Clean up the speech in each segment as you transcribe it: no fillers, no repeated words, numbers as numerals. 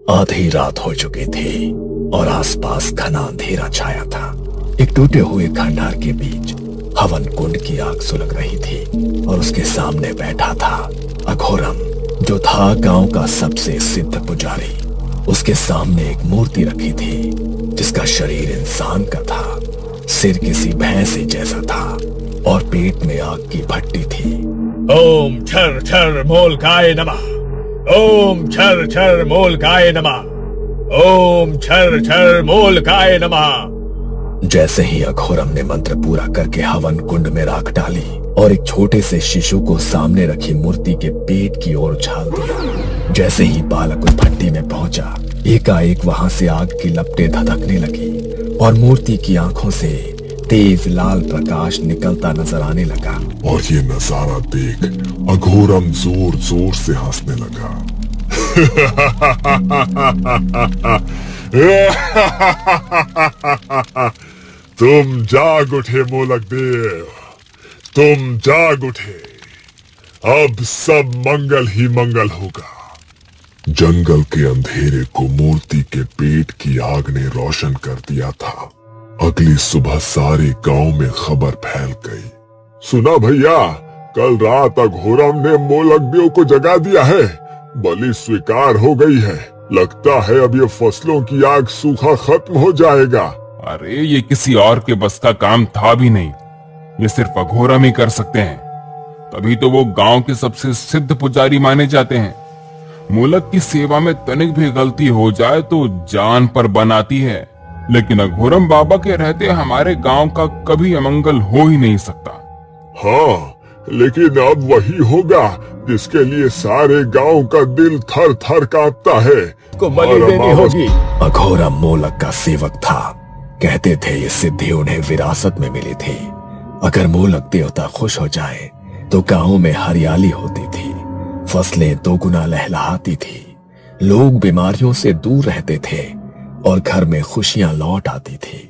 आधी रात हो चुकी थी और आसपास घना अंधेरा छाया था। एक टूटे हुए खंडहर के बीच हवन कुंड की आग सुलग रही थी और उसके सामने बैठा था अघोरम, जो था गांव का सबसे सिद्ध पुजारी। उसके सामने एक मूर्ति रखी थी जिसका शरीर इंसान का था, सिर किसी भैंस जैसा था और पेट में आग की भट्टी थी। ओम छर छर मोलकाय नमः। ओम छर छर मोलकाय नमः। ओम छर छर मोलकाय नमः। जैसे ही अघोरम ने मंत्र पूरा करके हवन कुंड में राख डाली और एक छोटे से शिशु को सामने रखी मूर्ति के पेट की ओर उछाल दिया। जैसे ही बालक उस भट्टी में पहुंचा, एकाएक वहां से आग की लपटें धधकने लगी और मूर्ति की आंखों से तेज लाल प्रकाश निकलता नजर आने लगा। और ये नजारा देख अघोरम जोर जोर से हंसने लगा। तुम जाग उठे मोलक देव, तुम जाग उठे। अब सब मंगल ही मंगल होगा। जंगल के अंधेरे को मूर्ति के पेट की आग ने रोशन कर दिया था। अगली सुबह सारे गांव में खबर फैल गई। सुना भैया, कल रात अघोरम ने मोलक देव को जगा दिया है। बलि स्वीकार हो गई है। लगता है अब ये फसलों की आग सूखा खत्म हो जाएगा। अरे ये किसी और के बस का काम था भी नहीं, ये सिर्फ अघोरम ही कर सकते हैं। तभी तो वो गांव के सबसे सिद्ध पुजारी माने जाते हैं। मोलक की सेवा में तनिक भी गलती हो जाए तो जान पर बनाती है, लेकिन अघोरम बाबा के रहते हमारे गांव का कभी अमंगल हो ही नहीं सकता। हाँ, लेकिन अब वही होगा जिसके लिए सारे गांव का दिल थर थर कांपता है। को बलि देनी होगी। अघोरम मोलक का सेवक था। कहते थे ये सिद्धि उन्हें विरासत में मिली थी। अगर मोलक देवता खुश हो जाए तो गांव में हरियाली होती थी, फसलें दोगुना लहलहाती थी, लोग बीमारियों से दूर रहते थे और घर में खुशियां लौट आती थी।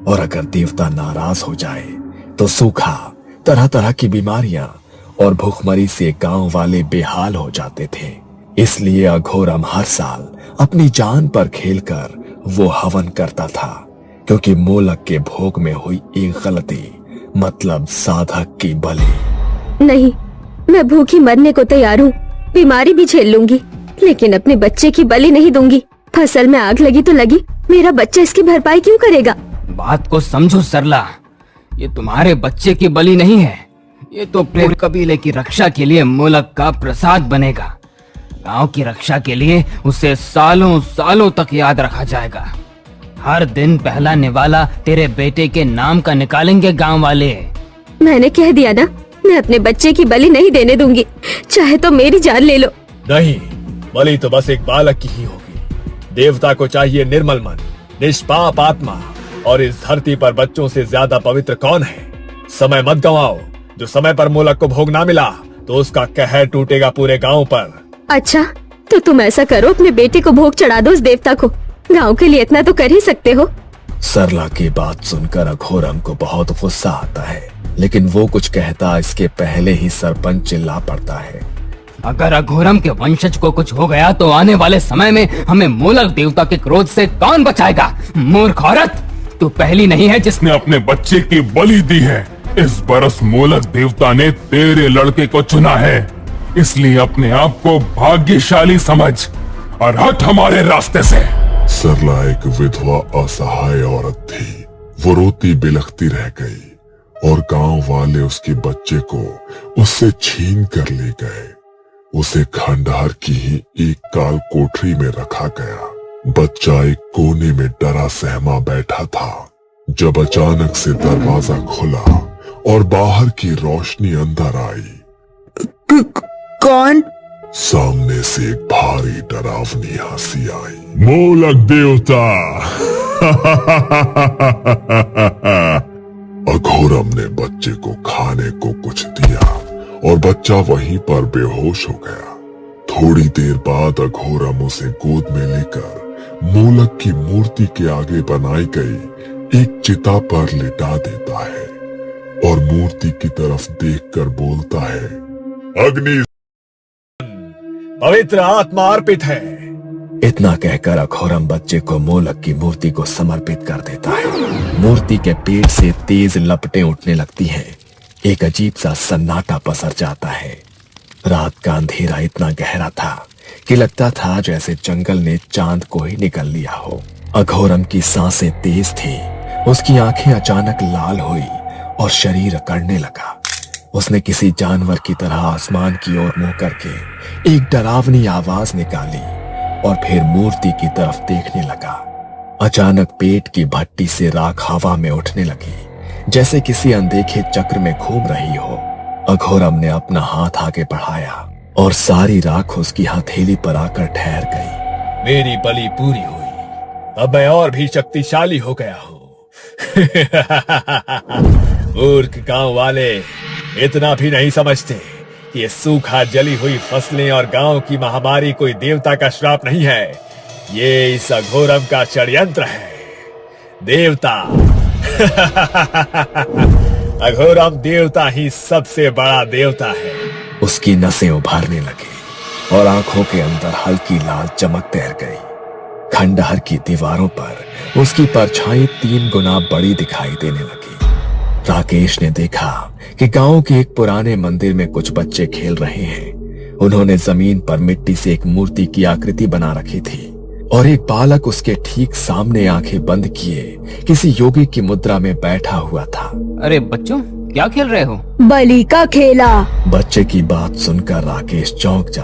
और अगर देवता नाराज हो जाए तो सूखा, तरह तरह की बीमारियां और भूखमरी से गांव वाले बेहाल हो जाते थे। इसलिए अघोरम हर साल अपनी जान पर खेलकर वो हवन करता था, क्योंकि मोलक के भोग में हुई एक गलती, मतलब साधक की बलि। नहीं, मैं भूखी मरने को तैयार हूँ, बीमारी भी झेल लूंगी, लेकिन अपने बच्चे की बलि नहीं दूंगी। फसल में आग लगी तो लगी, मेरा बच्चा इसकी भरपाई क्यों करेगा? बात को समझो सरला, ये तुम्हारे बच्चे की बलि नहीं है, ये तो पूरे कबीले की रक्षा के लिए मोलक का प्रसाद बनेगा। गांव की रक्षा के लिए उसे सालों सालों तक याद रखा जाएगा। हर दिन पहला निवाला तेरे बेटे के नाम का निकालेंगे गांव वाले। मैंने कह दिया ना, मैं अपने बच्चे की बलि नहीं देने दूंगी, चाहे तो मेरी जान ले लो। नहीं, बलि तो बस एक बालक की ही होगी। देवता को चाहिए निर्मल मन, निष्पाप आत्मा, और इस धरती पर बच्चों से ज्यादा पवित्र कौन है? समय मत गंवाओ। जो समय पर मोलक को भोग ना मिला तो उसका कहर टूटेगा पूरे गांव पर। अच्छा, तो तुम ऐसा करो, अपने बेटे को भोग चढ़ा दो उस देवता को। गांव के लिए इतना तो कर ही सकते हो। सरला की बात सुनकर अघोरम को बहुत गुस्सा आता है, लेकिन वो कुछ कहता इसके पहले ही सरपंच चिल्ला पड़ता है। अगर अघोरम के वंशज को कुछ हो गया तो आने वाले समय में हमें मोलक देवता के क्रोध से कौन बचाएगा? मूर्ख औरत, तू पहली नहीं है जिसने अपने बच्चे की बलि दी है। इस बरस मोलक देवता ने तेरे लड़के को चुना है, इसलिए अपने आप को भाग्यशाली समझ और हट हमारे रास्ते से। सरला एक विधवा असहाय औरत थी। वो रोती बिलखती रह गई और गांव वाले उसके बच्चे को उससे छीन कर ले गए। उसे खंडहर की ही एक काल कोठरी में रखा गया। बच्चा एक कोने में डरा सहमा बैठा था, जब अचानक से दरवाजा खुला और बाहर की रोशनी अंदर आई। कौन? सामने से एक भारी डरावनी हंसी आई। मोलक देवता। अघोरम ने बच्चे को खाने को कुछ दिया और बच्चा वहीं पर बेहोश हो गया। थोड़ी देर बाद अघोरम उसे गोद में लेकर मोलक की मूर्ति के आगे बनाई गई एक चिता पर लिटा देता है और मूर्ति की तरफ देखकर बोलता है, अग्नि पवित्र आत्मा अर्पित है। इतना कहकर अघोरम बच्चे को मोलक की मूर्ति को समर्पित कर देता है। मूर्ति के पेट से तेज लपटें उठने लगती हैं। एक अजीब सा सन्नाटा पसर जाता है। रात का अंधेरा इतना गहरा था कि लगता था जैसे जंगल ने चांद को ही निकल लिया हो। अघोरम की सांसें तेज थी। उसकी आंखें अचानक लाल हुई और शरीर अकड़ने लगा। उसने किसी जानवर की तरह आसमान की ओर मुंह करके एक डरावनी आवाज निकाली और फिर मूर्ति की तरफ देखने लगा। अचानक पेट की भट्टी से राख हवा में उठने लगी, जैसे किसी अनदेखे चक्र में घूम रही हो। अघोरम ने अपना हाथ आगे बढ़ाया और सारी राख उसकी हथेली पर आकर ठहर गई। मेरी बलि पूरी हुई। अब मैं और भी शक्तिशाली हो गया हूँ। मूर्ख गांव वाले इतना भी नहीं समझते कि ये सूखा जली हुई फसलें और गांव की महामारी कोई देवता का श्राप नहीं है। ये इस अघोरम का षड्यंत्र है। देवता अघोरम देवता ही सबसे बड़ा देवता है। उसकी नसें उभारने लगी और आंखों के अंदर हल्की लाल चमक तैर गई। खंडहर की दीवारों पर उसकी परछाई 3 गुना बड़ी दिखाई देने लगी। राकेश ने देखा कि गांव के एक पुराने मंदिर में कुछ बच्चे खेल रहे हैं। उन्होंने जमीन पर मिट्टी से एक मूर्ति की आकृति बना रखी थी और एक बालक उसके ठीक सामने आंखें बंद किए किसी योगी की मुद्रा में बैठा हुआ था। अरे बच्चों, क्या खेल रहे हो? बलि का खेला। बच्चे की बात सुनकर राकेश चौंक जाता।